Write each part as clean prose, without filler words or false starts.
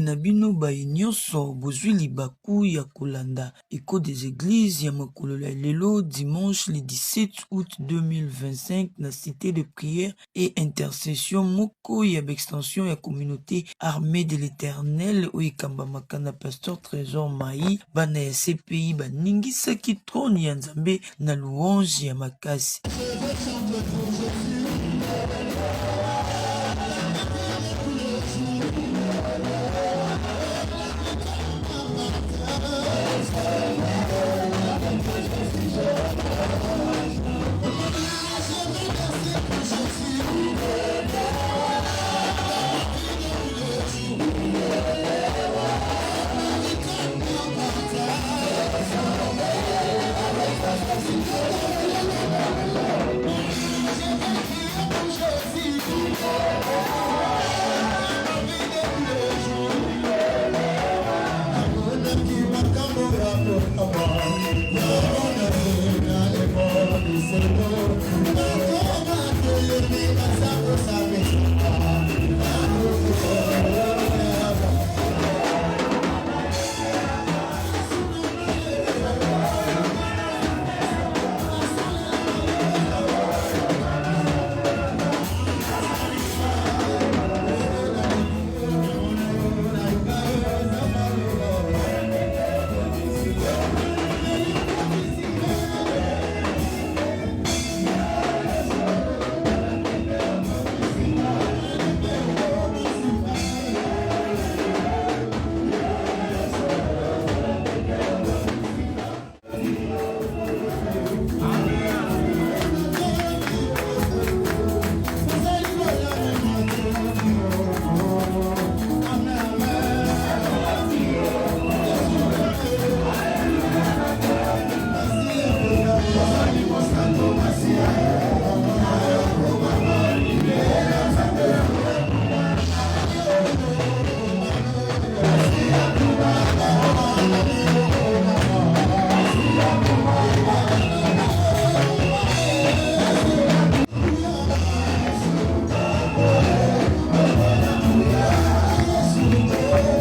na bino bayi nyonso bozwi libaku ya kolanda Écho des Églises ya mokolo ya lelo dimanche le 17 août 2025 na cité de prière et intercession moko ya extension ya communauté armée de l'Éternel oyo ekambamaka na pasteur Trésor Mai bana ya CPI baningisaki trône ya Nzambe na louange ya makasi.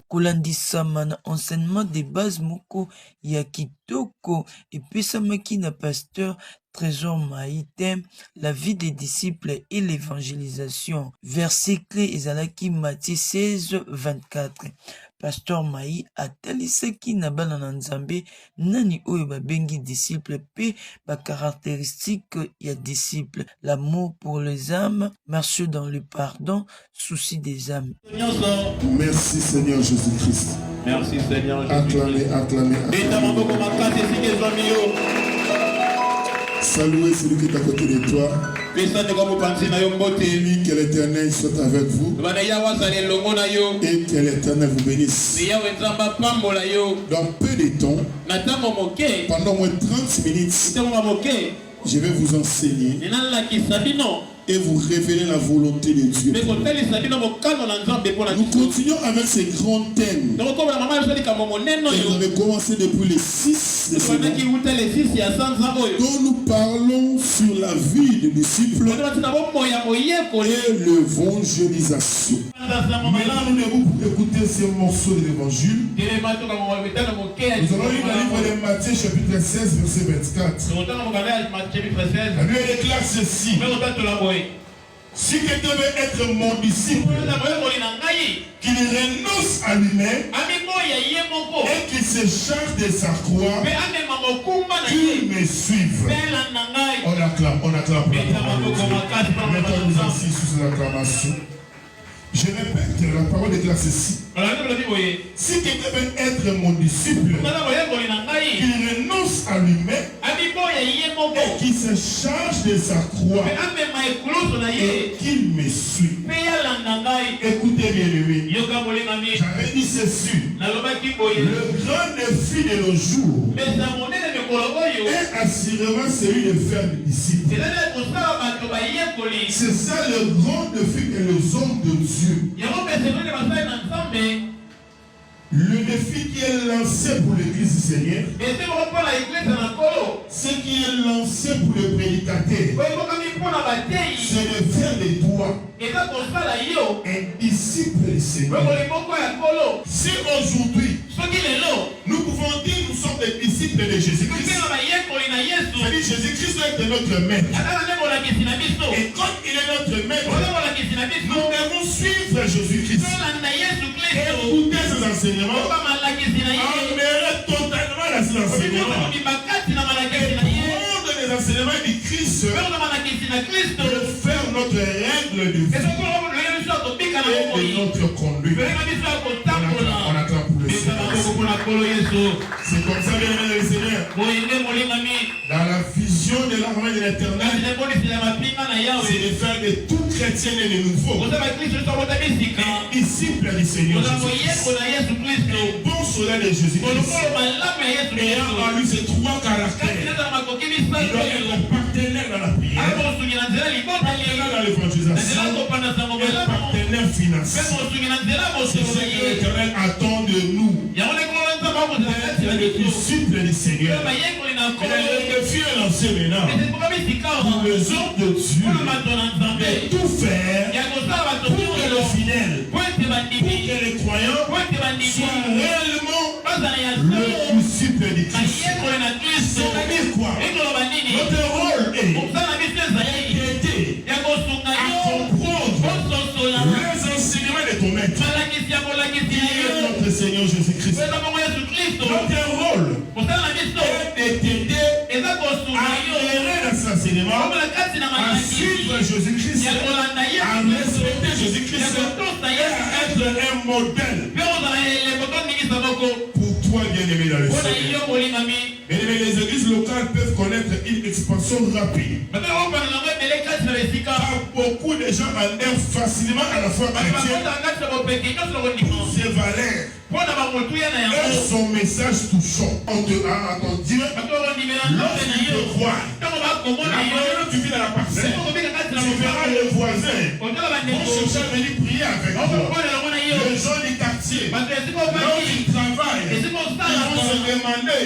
Kolandisama na enseignement de base moko ya kitoko epesamaki na pasteur Trésor Mai thème la vie des disciples et l'évangélisation. Verset clé ezalaki Matthieu 16, 24. Pasteur Mai atalisaki na bana na Nzambe nani oyo babengi disciple pe ba caractéristique ya disciple, l'amour pour les âmes, marcher dans le pardon, souci des âmes. Merci Seigneur Jésus-Christ. Merci Seigneur Jésus-Christ. Acclamez. Saluez celui qui est à côté de toi. Que l'Éternel soit avec vous. Et que l'Éternel vous bénisse. Dans peu de temps, pendant au moins 30 minutes, je vais vous enseigner et vous révéler la volonté de Dieu. Nous continuons avec ces grands thèmes. Et nous avons commencé depuis les 6 dont nous parlons sur la vie des disciples et l'évangélisation. Maintenant, nous devons écouter ce morceau de l'évangile. Nous allons lire le livre de Matthieu chapitre 16 verset 24. La Bible déclare ceci. Si quelqu'un veut être mon disciple, qu'il renonce à lui-même et qu'il se charge de sa croix, qu'il me suive. On acclame pour la parole. Mettons-nous assis sous cette acclamation. Je répète, la parole déclare ceci. Si quelqu'un veut être mon disciple, qu'il renonce à lui-même et qu'il se charge de sa croix et qu'il me suit. Écoutez bien lui. J'avais dit ceci. Le grand défi de nos jours est assurément celui de faire des disciples. C'est ça le grand défi que les hommes de Dieu. Le défi qui est lancé pour l'église du Seigneur, ce qui est lancé pour le prédicateur, c'est de faire de toi un disciple du Seigneur. Si aujourd'hui, nous pouvons dire que nous sommes des disciples de Jésus-Christ, c'est-à-dire Jésus-Christ est notre maître. Et comme il est notre maître, nous devons suivre Jésus-Christ. Écouter ses enseignements, adhérer totalement à ses enseignements, prendre les enseignements du Christ, de faire notre règle de vie et de notre conduite. On attend pour le Seigneur. C'est comme ça, bien aimé le Seigneur. Dans la vision de l'armée de l'Éternel, c'est de faire de tout chrétien et de nouveau un disciple du Seigneur Jésus-Christ, un bon soldat de Jésus-Christ, ayant en lui ces trois caractères. Il doit être partenaire dans la prière, partenaire dans l'évangélisation et partenaire financier. C'est ce que l'Éternel attend de nous. D'être le disciple du Seigneur. Et le défi est lancé maintenant pour les hommes de Dieu de tout faire pour que les fidèles, pour que les croyants soient réellement le disciple du Christ. C'est-à-dire quoi? Notre rôle est d'aider à comprendre les enseignements de ton maître, qui est notre Seigneur Jésus-Christ. Notre rôle est de t'aider à adhérer dans cet enseignement, à suivre Jésus-Christ, à respecter Jésus-Christ et à être un modèle pour toi, bien-aimé dans le Seigneur. Bien-aimé, les églises locales peuvent connaître une expansion rapide. Car beaucoup de gens adhèrent facilement à la foi chrétienne pour ses valeurs et son message touchant. On te dit, lorsque tu te crois, la première tu vis dans la parcelle, tu verras les voisins vont chercher à venir prier avec toi. Les gens du quartier, là où ils travaillent, ils vont se demander,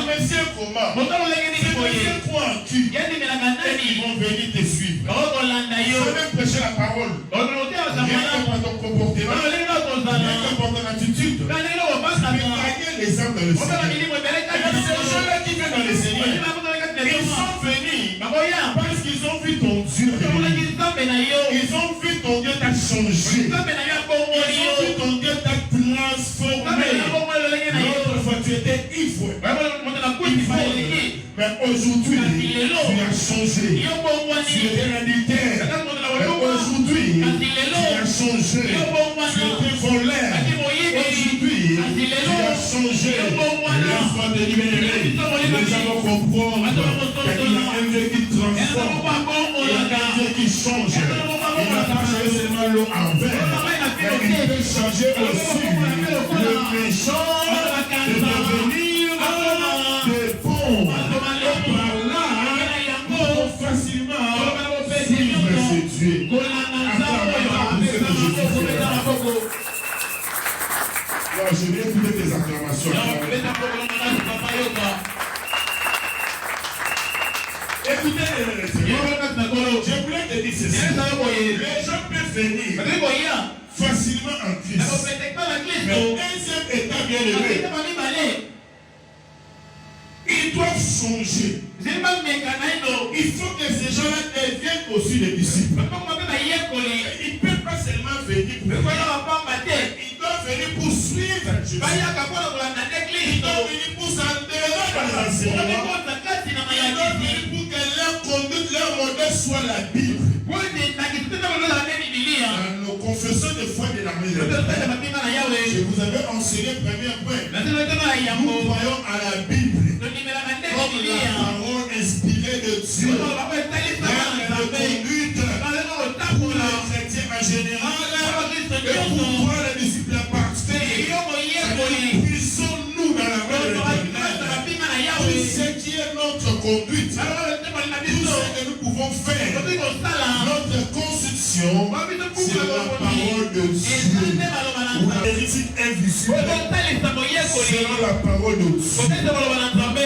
monsieur comment? Monsieur croit en qui? Et ils vont venir te suivre. Ils vont même prêcher la parole. Rien que par ton comportement, rien que par ton attitude, tu peux gagner les âmes dans le Seigneur. Et ces gens-là qui viennent dans le Seigneur, ils sont venus parce qu'ils ont vu ton Dieu. Ils ont vu ton Dieu t'a changé. Ils ont vu ton Dieu t'a transformé. L'autre fois tu étais ivre. Mais aujourd'hui, tu as changé. Tu étais adultère. Mais aujourd'hui, tu as changé. Tu étais voleur. Aujourd'hui, tu as changé. L'enfant de l'humanité, nous allons comprendre qu'il y a un Dieu qui transforme. Il y a un Dieu qui change. Il n'a pas changé seulement l'eau en verre, mais il peut changer aussi le méchant de devenir de bon. Par là, on peut facilement suivre ce Dieu. Alors, je vais écouter tes acclamations. Écoutez, je voulais te dire ceci. Les gens peuvent venir facilement en Christ. Mais deuxième état bien élevé, ils doivent changer. Il faut que ces gens-là deviennent aussi des disciples. Ils ne peuvent pas seulement venir pour ils doivent venir pour suivre Jésus. Ils doivent venir pour s'enterrer dans les enseignements. Ils doivent venir pour que leur conduite, leur modèle soit la Bible. Dans nos confessions de foi de l'armée de l'Éternel, je vous avais enseigné le premier point. Nous croyons à la Bible comme la parole inspirée de Dieu. Règle de conduite pour les chrétiens en général et pour toi les disciples particuliers. Puissons-nous dans la main de l'Éternel tout ce qui est notre conduite, tout ce que nous pouvons faire, notre constitution, c'est la parole de Dieu. ou la hérétique invisible selon la parole de Dieu.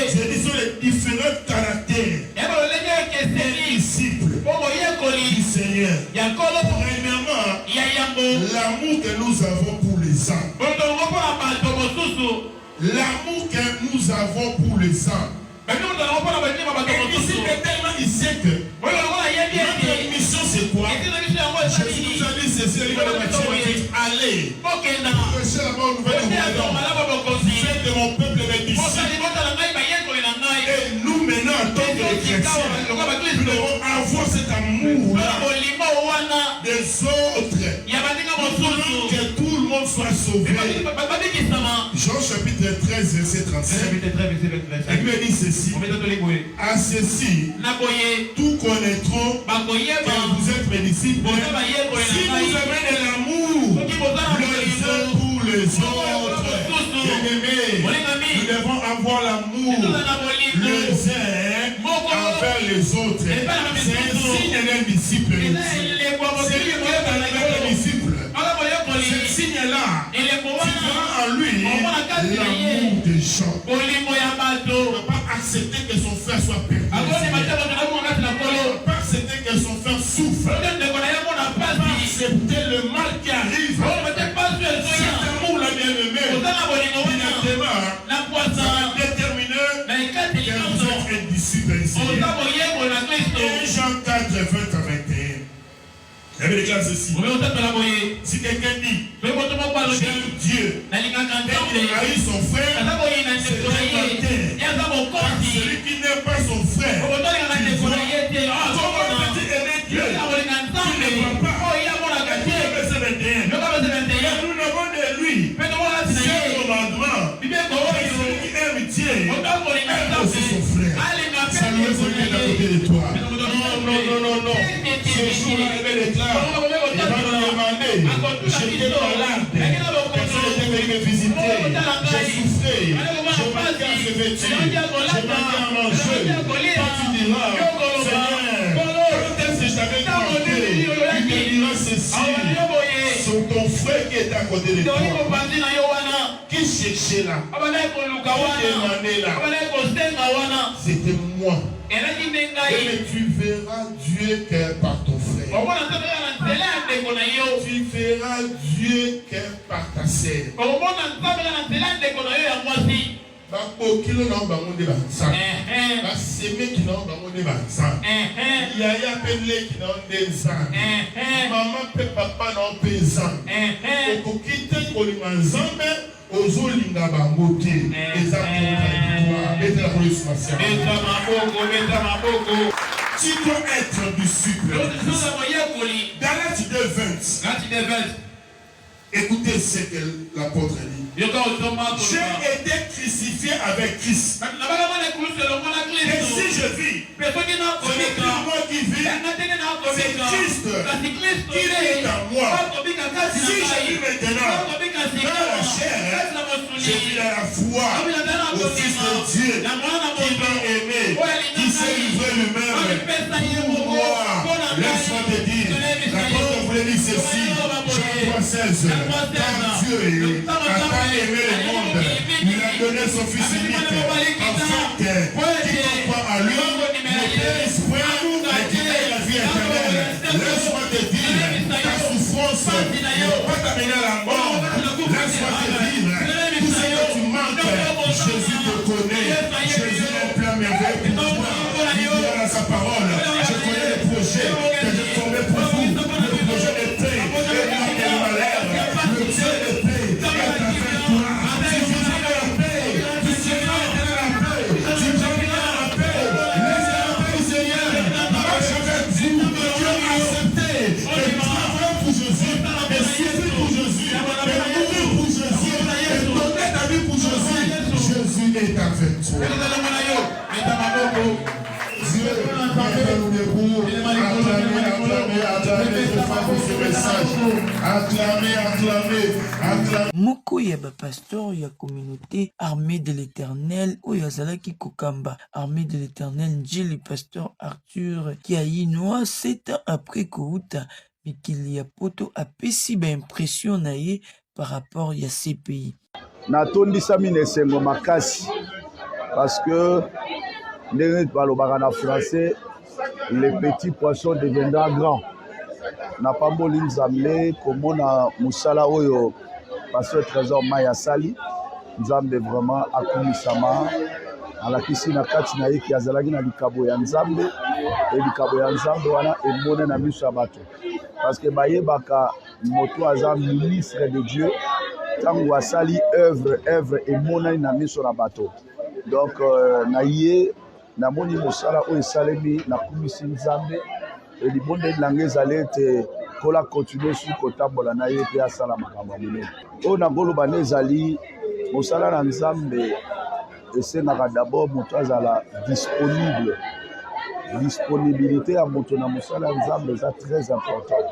Je dis sur les différents caractères des disciples du Seigneur. Premièrement, l'amour que nous avons pour les âmes. L'amour que nous avons pour les âmes. Et ici, tellement il sait que notre mission c'est quoi? Jésus nous a dit ceci, allez, prêchez la bonne nouvelle faites de mon peuple mes disciples. Et nous maintenant, en tant que chrétiens, nous devons avoir cet amour-là des autres. Que tout le monde soit sauvé. Jean chapitre 13, verset 35. Il me dit ceci. À ceci, tout connaîtront que vous êtes mes disciples. Si vous avez de l'amour les uns pour les autres. Bien-aimés, nous devons avoir l'amour les uns envers les autres. C'est un signe d'un disciple. C'est un disciple. Ce signe-là, tu verras en lui l'amour des gens. On ne peut pas accepter que son frère soit perdu. On ne peut pas accepter que son frère souffre. On ne peut pas accepter le mal qui arrive. Cet amour-là, bien-aimé, directement, ça va déterminer que vous êtes un disciple ici. Et Jean 4, 20 à 21. Il déclare ceci. Si quelqu'un dit j'aime Dieu et il haït son frère, c'est un menteur. Car celui qui n'aime pas son frère, comment peut-il aimer Dieu? Tu ne vois pas. Nous n'avons de lui seul commandement. Celui qui aime Dieu aime aussi son frère. Salut celui qui est à côté de toi. Non. Ce jour-là, il me déclare. Il va nous demander. J'étais malade. Personne n'était venu me visiter. J'ai souffré. Je manquais à se vêtir. Je manquais à manger. Quand tu diras, Seigneur, quand est-ce que je t'avais demandé? Il te dira ceci. C'est ton frère qui est à côté de toi. Qui cherchait là? Qui demandait là? C'était moi. Et tu verras Dieu que par ton frère. Tu verras Dieu que par ta sœur. Bakokilo na bangonde banza. Baseme ki na bangonde banza. Yaya pele ki na ndenza. Maman pe papa na peza. Okokite kolinga nzambe ozolinga bangote. Eza contradictoire. Eza la police spatiale. Eza maboko. Tu dois être disciple. Dans l'acte de 20. Écoutez ce que l'apôtre dit. J'ai été crucifié avec Christ. Et si je vis, ce n'est plus moi qui vis, c'est Christ qui vit en moi. Si je vis maintenant dans la chair, je vis dans la foi au Fils de Dieu qui m'a aimé, qui s'est livré lui-même pour moi. Laisse-moi te dire, l'apôtre voulait dire ceci, Jean 3,16. Car Dieu a tant aimé le monde, il a donné son Fils unique, afin que quiconque croit en lui ne périsse point, mais qu'il ait la vie éternelle. Laisse-moi te dire, ta souffrance ne va pas t'amener à la mort. Laisse-moi te dire, tout ce que tu manques, Jésus te connaît. Jésus est plein merveille pour toi. Il dit dans sa parole, je connais les projets que je commets pour vous, le projet de paix et non de malheur. Le Dieu de paix est avec toi. Tu vivras dans la paix. Tu seras dans la paix. Tu vivras dans la paix. Laisse la paix du Seigneur. Marche avec vous. Dieu a accepté de travailler pour Jésus, de souffrir pour Jésus, de mourir pour Jésus, de donner ta vie pour Jésus. Jésus est avec toi. Dieu nous debout. Acclamez. Moko ya pasteur ya communauté armée de l'éternel oyo azalaki kokamba armée de l'éternel Njili pasteur Arthur Kiainoa 7 ans après kouta mikili ya poto apesi ba impression na ye par rapport à ces pays. Natondisami nesengo makasi parce que ndenge balobaka na français les petits poissons deviendront grands. Na pamboli nzambe komona musala oyo pasteur Trésor Maya sali nzambe vraiment akumisama alakisi na kati na yeki azalaki na likabo ya nzambe e likabo ya nzambe wana emone na miso ya bato parce que bayebaka moto aza ministre de Dieu tango asali œuvre emonani na miso na bato donc na ye namoni mosala oyo esalemi nakumisi nzambe elibonde langue ezali ete kola continue su kotambola na ye mpe asala makambo ya minene oyo nakoloba nde ezali mosala na nzambe esengaka d'abord moto azala disponible. Disponibilité à moto na mosala ya nzambe eza très important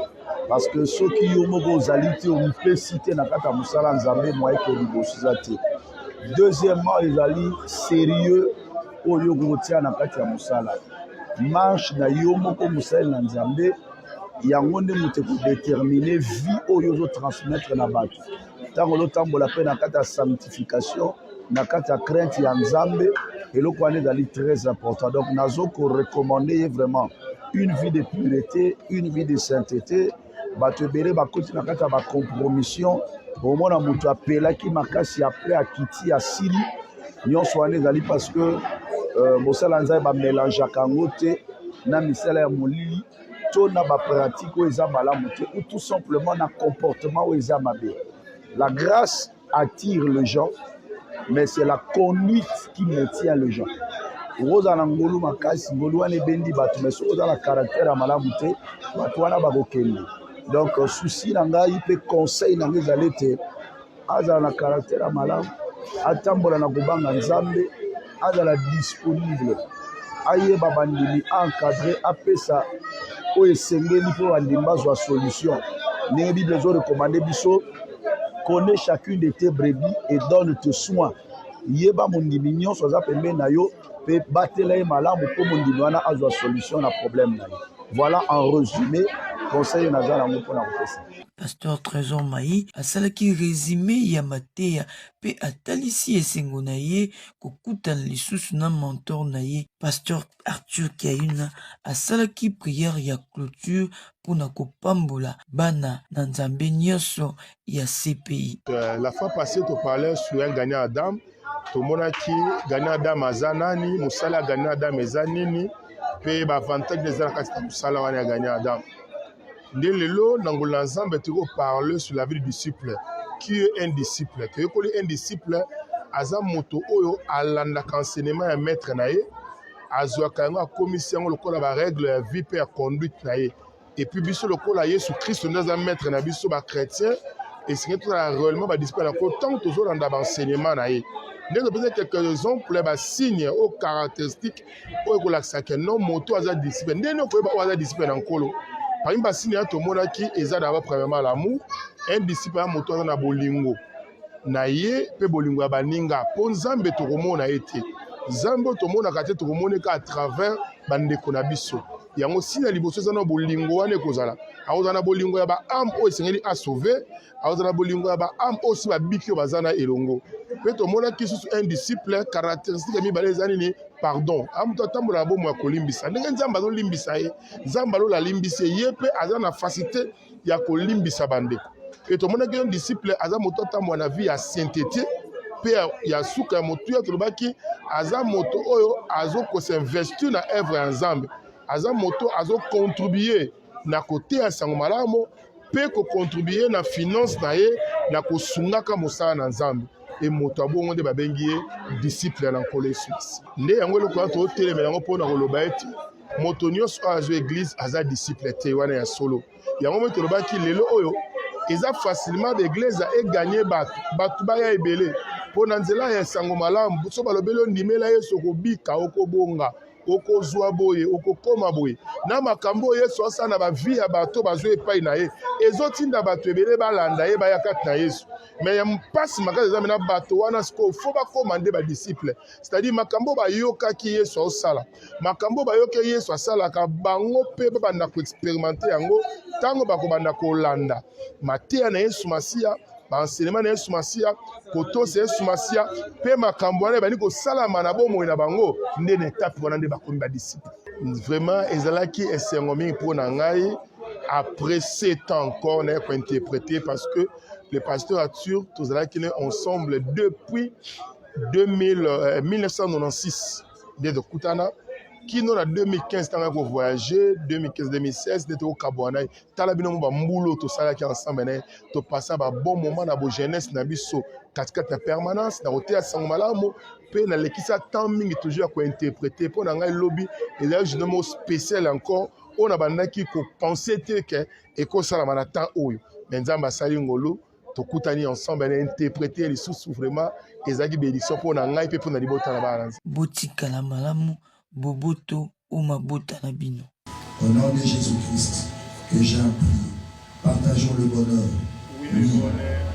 parce que soki yo moko ozali te omipesite na kati ya mosala ya nzambe moye ke liboso eza te. Deuxièmement ezali sérieux oyo kotia na kati ya mosala marche na yo moko mosali na nzambe yango nde moto ekodetermine vie oyo ozotransmettre na bato ntango olotambola mpe na kati ya sanctification na kati ya crainte ya nzambe eloko wana ezali très important donc nazo korekomande vraiment une vie de pureté une vie de sainteté bato ebele bakoti na kati ya bacompromission omona moto apelaki makasi apres akiti asili nyonso wana ezali parce que mosala nzambe bamelangeaka yango te na misala ya molili to na bapratique oyo eza malamu te ou tout simplement na comportement oyo eza mabe. La grâce attire les gens mais c'est la conduite qui maintient les gens. Oza na ngolu makasi ngolu wana ebendi bato mais soki oza na caractère ya malamu te bato wana bakokende donc souci na ngai mpe conseil na ngai ezali ete azala na caractère ya malamu atambola na kobanga nzambe azala disponible ayeba bandimi encadré apesa oyo esengeli mpo bandimi bazwa solution ndenge bible ezorekomande biso connais chacune de tes brebis et donne-te soin. Yeba mondimi nyonso aza pembeni na yo pe batela ye malamu mpo mondimi wana azwa solution na problème na ye. Voilà en résumé conseil naza nango mpona kopesa. Pasteur Trésor Mai asalaki résumé ya mateya pe atalisi esengo na ye kokutana lisusu na mentor na ye. Pasteur Arthur Kayuna asalaki prière ya clôture mpona kopambola bana na nzambe nyonso ya CPI. La fois passée tu parlais sur un gagnant Adam. Tomonaki gagnant Adam aza nani, mosala gagnant Adam eza nini pe ba avantage des ala kati mosala wana gagnant Adam. Nde lelo nangola nzambe tiko parler sur la vie du disciple. Qui est un disciple? Que yokoli un disciple aza moto oyo alanda enseignement ya maître na ye azwaka yango akomisi yango lokola ba règle ya vie pe ya conduite na ye. Et puis biso lokola Yesu Christ nde maître na biso ba chrétien et c'est tout réellement ba disciple na ko tant tozolanda ba enseignement na ye. Nous avons quelques exemples, des signes ou caractéristiques où il non moto aza disciple. Nous avons disciple en colo. Par exemple, signe to mona ki eza d'abord premièrement l'amour. Un disciple a moto na bolingo. Na ye pe bolingo ya baninga. Po nzambe to komona ete. Nzambe to mona kate to komona ka à travers bandeko na biso. Yango signe liboso za na bolingo wana kozala. Aoza na bolingo ya ba âme o esengeli a sauver. Aoza na bolingo ya ba âme aussi ba bikio bazana elongo. Peut mona ki susu un disciple caractéristique mi baleza nini pardon amuto atambola bomo ya kolimbisa ndenge nzamba zo limbisa ye nzamba lo la limbisa ye pe aza na facilité ya kolimbisa bandeko et to mona ki un disciple aza moto atambola na vie ya sainteté pe ya suka ya moto ya tolobaki aza moto oyo azo ko s'investir na œuvre ya nzambe aza moto azo contribuer na côté ya sango malamu pe ko contribuer na finance na ye na ko sungaka mosala na nzambe. Et moto abongo nde babengi ye disciple na nkolo Yesu. Nde yango eloko to telemela yango mpona koloba ete moto nyonso azo église aza disciple te wana ya solo. Yango mo tolobaki lelo oyo eza facilement d'église a gagner batu baya ebele mpona nzela ya sango malamu so balobeli ondimela Yesu kobika okobonga okozwa boye okokoma boye na makambo Yesu asala na bavie ya bato bazwa epai na ye ezotinda bato ebele balanda ye baya kati na Yesu. Mais il y a un passe makasi za mena bato wana sko faut ba commander ba disciple c'est-à-dire makambo ba yoka ki Yesu osala makambo ba yoka Yesu asala ka bango pe banda ko expérimenter yango tango ba ko banda ko landa mateya na Yesu Masia enseignement na sumasia koto se sumasia pe makambo wana bani ko salama na bomo na bango nde na étape wana nde bakomi ba disciple. Vraiment ezalaki esengo mingi pour na ngai après 7 ans encore na ko interpréter parce que le pasteur Arthur tozalaki ensemble depuis 1996 de Kutana qui nous a 2015 tant qu'on voyager 2015-2016 d'être au Kabwana tala bino ba mbulo to sala ki ensemble to passer ba bon moment na bo jeunesse na biso katikati na permanence na hotel sango malamu pe na lekisa tant mingi toujours ko interpréter pour na ngai lobby et là je nomme spécial encore on a bandaki ko penser que et ko sala mana temps oyo mais nzamba sali ngolo to kutani ensemble na interpréter les sous vraiment ezaki bénédiction pour na ngai pe pour na libota na balance botika la malamu boboto ou mabota na bino. Au nom de Jésus-Christ, que j'ai appris, partageons le bonheur. Oui,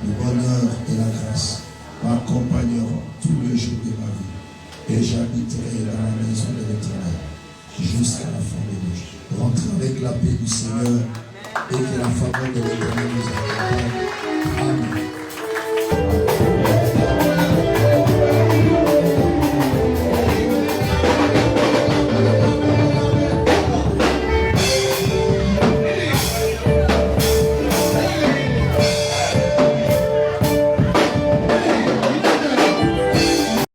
le bonheur et la grâce m'accompagneront tous les jours de ma vie. Et j'habiterai dans la maison de l'Éternel jusqu'à la fin de nos jours. Rentrez avec la paix du Seigneur et que la faveur de l'Éternel nous accompagne.